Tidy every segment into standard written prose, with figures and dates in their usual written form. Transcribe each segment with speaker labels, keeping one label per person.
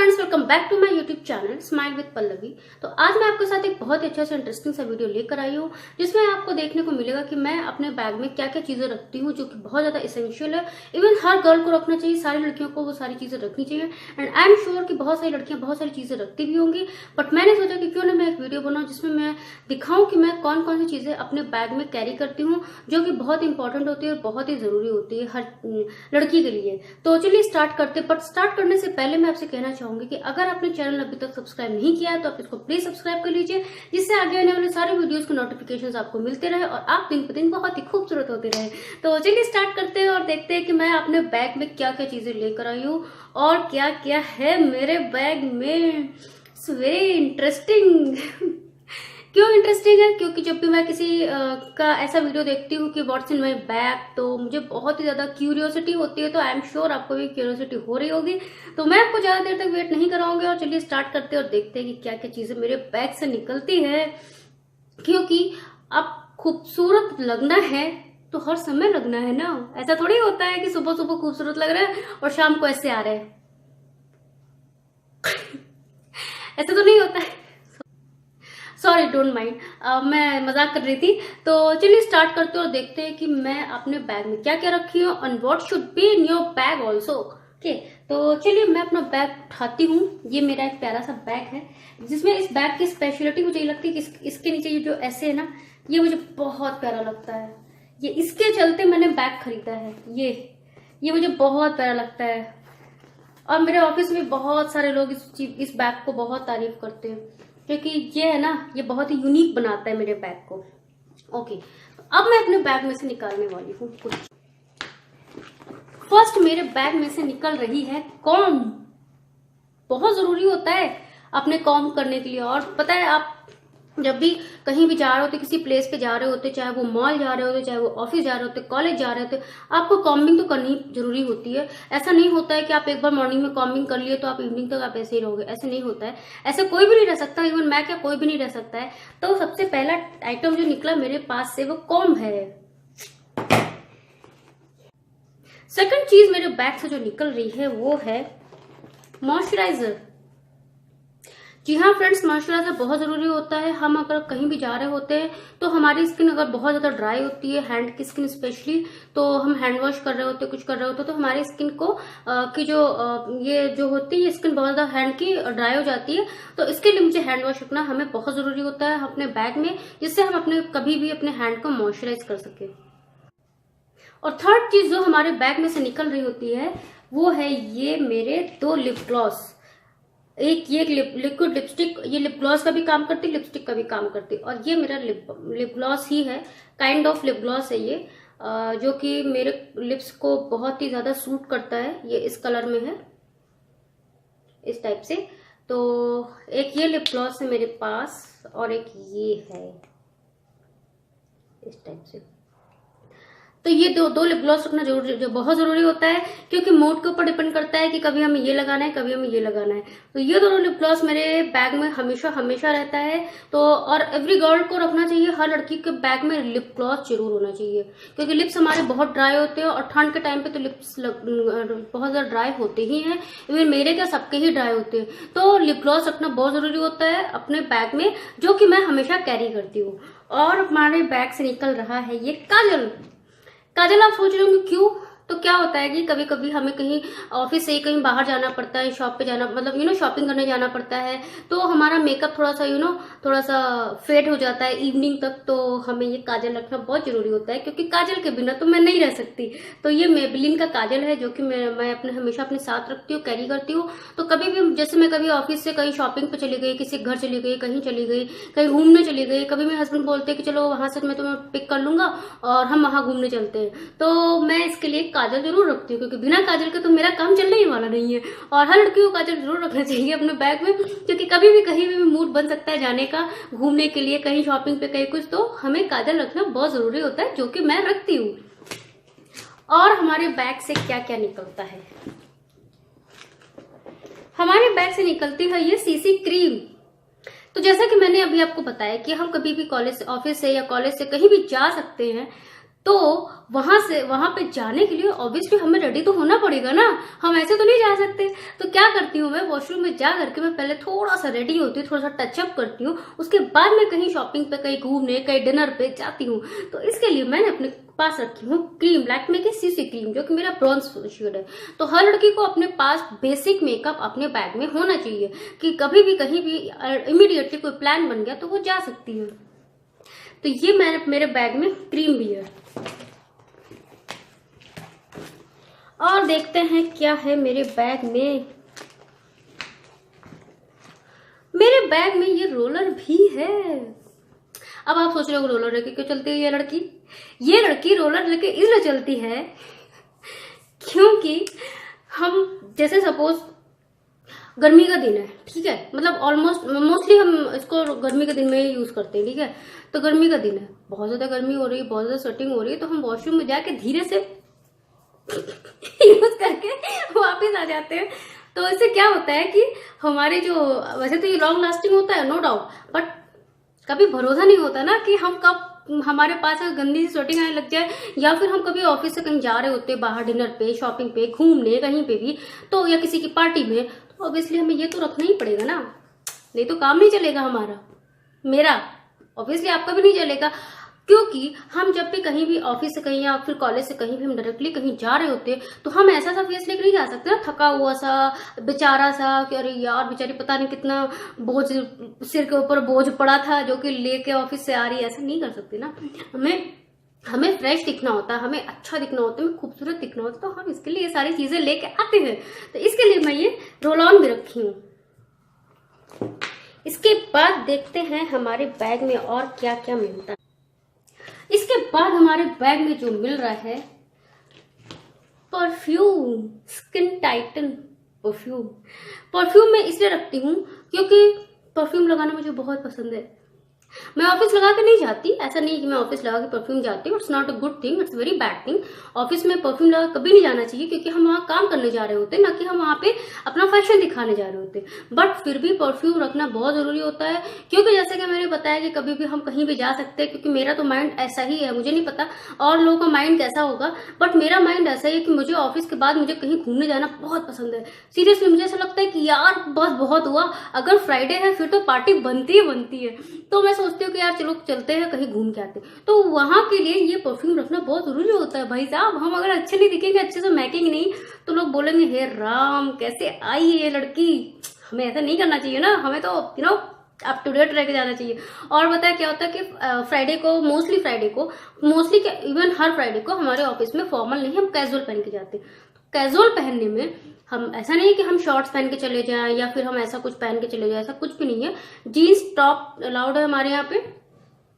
Speaker 1: Friends, welcome back to my YouTube channel smile with Pallavi. तो आज मैं आपके साथ एक बहुत ही अच्छा सा इंटरेस्टिंग सा वीडियो लेकर आई हूँ, जिसमें आपको देखने को मिलेगा कि मैं अपने बैग में क्या क्या चीजें रखती हूँ, जो कि बहुत ज्यादा इसेंशियल है। इवन हर गर्ल को रखना चाहिए, सारी लड़कियों को वो सारी चीजें रखनी चाहिए। एंड आई एम श्योर कि बहुत सारी लड़कियां बहुत सारी चीजें रखती भी होंगी, बट मैंने सोचा कि क्यों ना मैं एक वीडियो बनाऊं जिसमें मैं दिखाऊं कि मैं कौन कौन सी चीजें अपने बैग में कैरी करती हूँ, जो कि बहुत इंपॉर्टेंट होती है और बहुत ही जरूरी होती है हर लड़की के लिए। तो चलिए स्टार्ट करते हैं। बट स्टार्ट करने से पहले मैं आपसे कहना चाहूंगी कि अगर आपने चैनल अभी तक सब्सक्राइब नहीं किया है तो आप इसको प्लीज सब्सक्राइब कर लीजिए, जिससे आगे आने वाले सारे वीडियोस के नोटिफिकेशंस आपको मिलते रहे और आप दिन पर दिन बहुत ही खूबसूरत होते रहे। तो चलिए स्टार्ट करते हैं और देखते हैं कि मैं अपने बैग में क्या क्या चीजें लेकर आई हूँ और क्या क्या है मेरे बैग में। It's very interesting. क्यों इंटरेस्टिंग है? क्योंकि जब भी मैं किसी का ऐसा वीडियो देखती हूँ कि व्हाट्स इन माई बैग, तो मुझे बहुत ही ज्यादा क्यूरियोसिटी होती है। तो आई एम श्योर आपको भी क्यूरियोसिटी हो रही होगी। तो मैं आपको ज्यादा देर तक वेट नहीं कराऊंगी और चलिए स्टार्ट करते हैं और देखते हैं कि क्या क्या चीजें मेरे बैग से निकलती है। क्योंकि अब खूबसूरत लगना है तो हर समय लगना है ना। ऐसा थोड़ी होता है कि सुबह सुबह खूबसूरत लग रहा है और शाम को ऐसे आ रहे हैं। ऐसा तो नहीं होता है। सॉरी, डोंट माइंड, मैं मजाक कर रही थी। तो चलिए स्टार्ट करते हैं और देखते हैं कि मैं अपने बैग में क्या क्या रखी हूँ and what should be in your bag also. Okay, तो चलिए मैं अपना बैग उठाती हूँ। ये मेरा एक प्यारा सा बैग है, जिसमें इस बैग की स्पेशलिटी मुझे ये लगती है कि इसके नीचे ये जो ऐसे है ना, ये मुझे बहुत प्यारा लगता है। ये इसके चलते मैंने बैग खरीदा है। ये मुझे बहुत प्यारा लगता है और मेरे ऑफिस में बहुत सारे लोग इस बैग को बहुत तारीफ करते हैं, क्योंकि ये है ना, ये बहुत ही यूनिक बनाता है मेरे बैग को। ओके, अब मैं अपने बैग में से निकालने वाली हूँ कुछ। फर्स्ट मेरे बैग में से निकल रही है कॉम्ब। बहुत जरूरी होता है अपने कॉम्ब करने के लिए। और पता है, आप जब भी कहीं भी जा रहे होते, किसी प्लेस पे जा रहे होते, चाहे वो मॉल जा रहे होते, चाहे वो ऑफिस जा रहे होते, कॉलेज जा रहे होते, आपको कॉम्बिंग तो करनी जरूरी होती है। ऐसा नहीं होता है कि आप एक बार मॉर्निंग में कॉम्बिंग कर लिए तो आप इवनिंग तक आप ऐसे ही रहोगे। ऐसे नहीं होता है। ऐसे कोई भी नहीं रह सकता, इवन मैं क्या, कोई भी नहीं रह सकता है। तो सबसे पहला आइटम जो निकला मेरे पास से वो कॉम्ब है। सेकंड चीज मेरे बैग से जो निकल रही है वो है मॉइस्चराइजर। जी हाँ फ्रेंड्स, मॉइस्चराइजर बहुत जरूरी होता है। हम अगर कहीं भी जा रहे होते हैं तो हमारी स्किन अगर बहुत ज्यादा ड्राई होती है, हैंड की स्किन स्पेशली, तो हम हैंड वॉश कर रहे होते, कुछ कर रहे होते, तो हमारी स्किन को की जो ये जो होती है, स्किन बहुत ज्यादा हैंड की ड्राई हो जाती है। तो इसके लिए मुझे हैंड वॉश रखना हमें बहुत जरूरी होता है अपने बैग में, जिससे हम अपने कभी भी अपने हैंड को मॉइस्चराइज कर सके। और थर्ड चीज जो हमारे बैग में से निकल रही होती है वो है ये मेरे 2 लिप ग्लॉस। एक ये लिक्विड लिपस्टिक, ये लिप ग्लॉस का भी काम करती, लिपस्टिक का भी काम करती, और ये मेरा लिप ग्लॉस ही है। काइंड ऑफ लिप ग्लॉस है ये, जो कि मेरे लिप्स को बहुत ही ज्यादा सूट करता है। ये इस कलर में है, इस टाइप से। तो एक ये लिप ग्लॉस है मेरे पास और एक ये है इस टाइप से। तो ये दो लिप ग्लॉस रखना जो बहुत जरूरी होता है, क्योंकि मूड के ऊपर डिपेंड करता है कि कभी हमें ये लगाना है, कभी हमें ये लगाना है। तो ये दोनों लिप ग्लॉस मेरे बैग में हमेशा हमेशा रहता है। तो और एवरी गर्ल को रखना चाहिए, हर लड़की के बैग में लिप ग्लॉस जरूर होना चाहिए, क्योंकि लिप्स हमारे बहुत ड्राई होते हैं और ठंड के टाइम पे तो लिप्स बहुत ज्यादा ड्राई होते ही हैं। इवन मेरे क्या, सबके ही ड्राई होते हैं। तो लिप ग्लॉस रखना बहुत जरूरी होता है अपने बैग में, जो कि मैं हमेशा कैरी करती हूँ। और हमारे बैग से निकल रहा है ये काजल। काजल, आप सोच रहे होंगे क्यों? तो क्या होता है कि कभी कभी हमें कहीं ऑफिस से कहीं बाहर जाना पड़ता है, शॉप पे जाना, मतलब शॉपिंग करने जाना पड़ता है, तो हमारा मेकअप थोड़ा सा थोड़ा सा फेड हो जाता है इवनिंग तक। तो हमें ये काजल रखना बहुत जरूरी होता है, क्योंकि काजल के बिना तो मैं नहीं रह सकती। तो ये मेबेलिन का काजल है, जो कि मैं अपने हमेशा अपने साथ रखती हूँ, कैरी करती हूँ। तो कभी भी, जैसे मैं कभी ऑफिस से कहीं शॉपिंग पे चली गई, किसी घर चली गई, कहीं चली गई, कहीं घूमने चली गई, कभी मेरे हस्बैंड बोलते हैं कि चलो वहां से मैं तुम्हें पिक कर लूंगा और हम वहां घूमने चलते हैं, तो मैं इसके लिए काजल जरूर रखती हूँ, क्योंकि बिना काजल के तो मेरा काम चलने ही वाला नहीं है। और हर लड़की को काजल जरूर रखना चाहिए अपने बैग में, क्योंकि कभी भी कहीं भी मूड बन सकता है जाने का, घूमने के लिए, कहीं शॉपिंग पे, कहीं कुछ, तो हमें काजल रखना बहुत जरूरी होता है, जो कि मैं रखती हूँ। और हमारे बैग से क्या क्या निकलता है? हमारे बैग से निकलती है ये सीसी क्रीम। तो जैसा कि मैंने अभी आपको बताया कि हम कभी भी कॉलेज से, ऑफिस से या कॉलेज से कहीं भी जा सकते हैं, तो वहां पे जाने के लिए ऑब्वियसली हमें रेडी तो होना पड़ेगा ना, हम ऐसे तो नहीं जा सकते। तो क्या करती हूँ मैं, वॉशरूम में जा करके मैं पहले थोड़ा सा रेडी होती हूँ, थोड़ा सा टचअप करती हूँ, उसके बाद मैं कहीं शॉपिंग पे, कहीं घूमने, कहीं डिनर पे जाती हूँ। तो इसके लिए मैंने अपने पास रखी हूँ क्रीम, लैक्मे की सीसी क्रीम, जो कि मेरा ब्रॉन्ज शेड है। तो हर लड़की को अपने पास बेसिक मेकअप अपने बैग में होना चाहिए कि कभी भी कहीं भी इमीडिएटली कोई प्लान बन गया तो वो जा सकती है। तो ये मेरे बैग में क्रीम भी है। और देखते हैं क्या है मेरे बैग में। मेरे बैग में ये रोलर भी है। अब आप सोच रहे हो रोलर लेके क्यों चलती है ये लड़की? ये लड़की रोलर लेके इसलिए चलती है क्योंकि हम जैसे सपोज गर्मी का दिन है, ठीक है, मतलब ऑलमोस्ट मोस्टली हम इसको गर्मी के दिन में ही यूज करते हैं, ठीक है। तो गर्मी का दिन है, बहुत ज्यादा गर्मी हो रही है, बहुत ज्यादा स्वेटिंग हो रही है, तो हम वॉशरूम में जाके धीरे से यूज करके वापस आ जाते हैं। तो इससे क्या होता है कि हमारे जो, वैसे तो ये लॉन्ग लास्टिंग होता है नो डाउट, बट कभी भरोसा नहीं होता ना कि हम कब हमारे पास गंदी सी स्वेटिंग आने लग जाए, या फिर हम कभी ऑफिस से कहीं जा रहे होते हैं बाहर डिनर पे, शॉपिंग पे, घूमने कहीं पे भी, तो या किसी की पार्टी में, तो ऑब्वियसली हमें ये तो रखना ही पड़ेगा ना, नहीं तो काम नहीं चलेगा हमारा, मेरा ऑब्वियसली आपका भी नहीं चलेगा। क्योंकि हम जब भी कहीं भी ऑफिस से कहीं या फिर कॉलेज से कहीं भी हम डायरेक्टली कहीं जा रहे होते तो हम ऐसा सा फेस लेकर नहीं जा सकते ना, थका हुआ सा, बेचारा सा कि अरे यार बेचारी पता नहीं कितना बोझ सिर के ऊपर बोझ पड़ा था जो कि लेके ऑफिस से आ रही है, ऐसा नहीं कर सकते ना। हमें फ्रेश दिखना होता है, हमें अच्छा दिखना होता है, हमें खूबसूरत दिखना होता है, तो हम इसके लिए ये सारी चीजें लेके आते हैं। तो इसके लिए मैं ये रोल ऑन भी रखी हूँ। इसके बाद देखते हैं हमारे बैग में और क्या क्या मिलता है। इसके बाद हमारे बैग में जो मिल रहा है perfume, skin Titan perfume. Perfume मैं इसलिए रखती हूँ क्योंकि परफ्यूम लगाना मुझे बहुत पसंद है। मैं ऑफिस लगा के नहीं जाती, ऐसा नहीं कि मैं ऑफिस लगा के परफ्यूम जाती हूँ, it's not a good thing, it's very bad thing. Office में परफ्यूम लगा कभी नहीं जाना चाहिए क्योंकि हम वहाँ काम करने जा रहे होते हैं, ना कि हम वहाँ पे अपना फैशन दिखाने जा रहे होते हैं। बट फिर भी परफ्यूम रखना बहुत जरूरी होता है क्योंकि जैसे कि मैंने बताया कि कभी भी हम कहीं भी जा सकते हैं, क्योंकि मेरा तो माइंड ऐसा ही है, मुझे नहीं पता और लोगों का माइंड कैसा होगा, बट मेरा माइंड ऐसा ही है कि मुझे ऑफिस के बाद मुझे कहीं घूमने जाना बहुत पसंद है। सीरियसली मुझे ऐसा लगता है कि यार बस बहुत हुआ, अगर फ्राइडे है फिर तो पार्टी बनती ही बनती है। तो मैं सोचती हूँ कि यार चलो चलते हैं कहीं घूम के आते हैं, तो वहां के लिए ये परफ्यूम रखना बहुत जरूरी होता है भाई साहब। हम अगर अच्छे नहीं दिखेंगे, अच्छे से महकेंगे नहीं, तो लोग बोलेंगे हे राम कैसे आई है ये लड़की। हमें ऐसा नहीं करना चाहिए ना, हमें तो अप टू डेट रह के जाना चाहिए। और बताया क्या होता है कि फ्राइडे को मोस्टली क्या इवन हर फ्राइडे को हमारे ऑफिस में फॉर्मल नहीं, हम कैजुअल पहन के जाते हैं। कैजुअल पहनने में हम ऐसा नहीं है कि हम शॉर्ट्स पहन के चले जाएं या फिर हम ऐसा कुछ पहन के चले जाएं, ऐसा कुछ भी नहीं है। जीन्स टॉप अलाउड है हमारे यहाँ पे,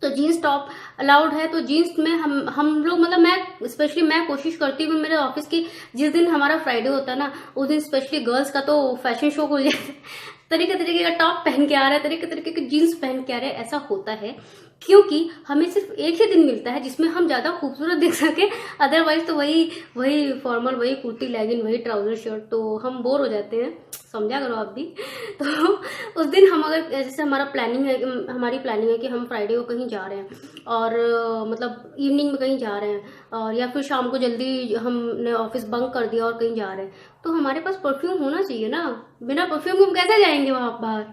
Speaker 1: तो जीन्स टॉप अलाउड है। तो जीन्स में हम लोग मतलब मैं स्पेशली मैं कोशिश करती हूँ मेरे ऑफिस की, जिस दिन हमारा फ्राइडे होता है ना उस दिन स्पेशली गर्ल्स का तो फैशन शो खुल जाता है, तरीके का टॉप पहन के आ रहा है, तरीके के जीन्स पहन के आ रहे हैं, ऐसा होता है क्योंकि हमें सिर्फ एक ही दिन मिलता है जिसमें हम ज्यादा खूबसूरत दिख सके। अदरवाइज तो वही फॉर्मल, वही कुर्ती लेगिन, वही ट्राउजर शर्ट, तो हम बोर हो जाते हैं, समझा करो आप भी। तो उस दिन हम अगर जैसे हमारी प्लानिंग है कि हम फ्राइडे को कहीं जा रहे हैं और मतलब इवनिंग में कहीं जा रहे हैं, और या फिर शाम को जल्दी हमने ऑफिस बंक कर दिया और कहीं जा रहे हैं, तो हमारे पास परफ्यूम होना चाहिए ना। बिना परफ्यूम हम कैसे जाएंगे वहां बाहर?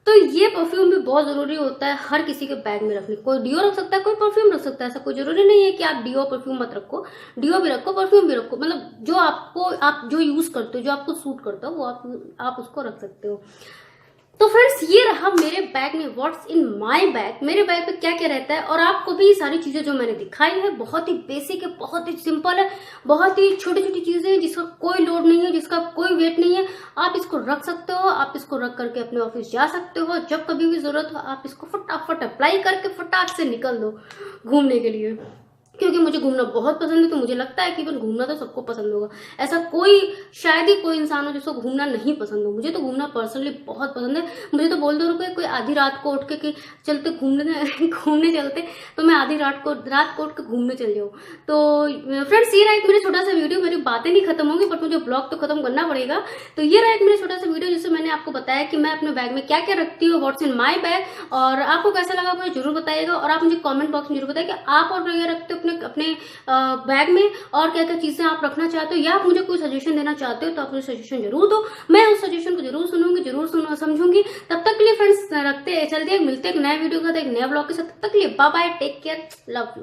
Speaker 1: तो ये परफ्यूम भी बहुत जरूरी होता है हर किसी के बैग में रखने। कोई डिओ रख सकता है, कोई परफ्यूम रख सकता है, ऐसा कोई जरूरी नहीं है कि आप डिओ परफ्यूम मत रखो, डिओ भी रखो परफ्यूम भी रखो, मतलब जो आप जो यूज करते हो, जो आपको सूट करता हो वो आप उसको रख सकते हो। तो फ्रेंड्स ये रहा मेरे बैग में व्हाट्स इन माय बैग। मेरे बैग में क्या क्या रहता है, और आपको भी ये सारी चीजें जो मैंने दिखाई है बहुत ही बेसिक है, बहुत ही सिंपल है, बहुत ही छोटी छोटी चीजें हैं जिसका कोई लोड नहीं है, जिसका कोई वेट नहीं है। आप इसको रख सकते हो, आप इसको रख करके अपने ऑफिस जा सकते हो, जब कभी भी जरूरत हो आप इसको फटाफट अप्लाई करके फटाक से निकल दो घूमने के लिए। क्योंकि मुझे घूमना बहुत पसंद है, तो मुझे लगता है कि घूमना तो सबको पसंद होगा, ऐसा शायद ही कोई इंसान हो जिसको घूमना नहीं पसंद हो। मुझे तो घूमना पर्सनली बहुत पसंद है। मुझे तो बोल दो कोई आधी रात को उठ के कि चलते घूमने चलते, तो मैं आधी रात को उठ के घूमने चल जाऊँ। तो फ्रेंड्स ये रहा एक मेरा छोटा सा वीडियो, मेरी बातें नहीं खत्म होंगी बट मुझे ब्लॉग तो खत्म करना पड़ेगा। तो ये रहा एक मेरा छोटा सा वीडियो जिससे मैंने आपको बताया कि मैं अपने बैग में क्या क्या रखती हूँ, व्हाट्स इन माई बैग। और आपको कैसा लगा मुझे जरूर बताइएगा, और आप मुझे कॉमेंट बॉक्स में जरूर बताइए कि आप और क्या रखते हो अपने अपने बैग में, और क्या क्या चीजें आप रखना चाहते हो, या आप मुझे कोई सजेशन देना चाहते हो तो आप मुझे सजेशन जरूर दो। मैं उस सजेशन को जरूर सुनूंगी, जरूर समझूंगी। तब तक के लिए फ्रेंड्स, रखते चलते मिलते एक नए वीडियो के साथ, एक नए ब्लॉग के साथ। तब तक के लिए bye bye, take care, love you.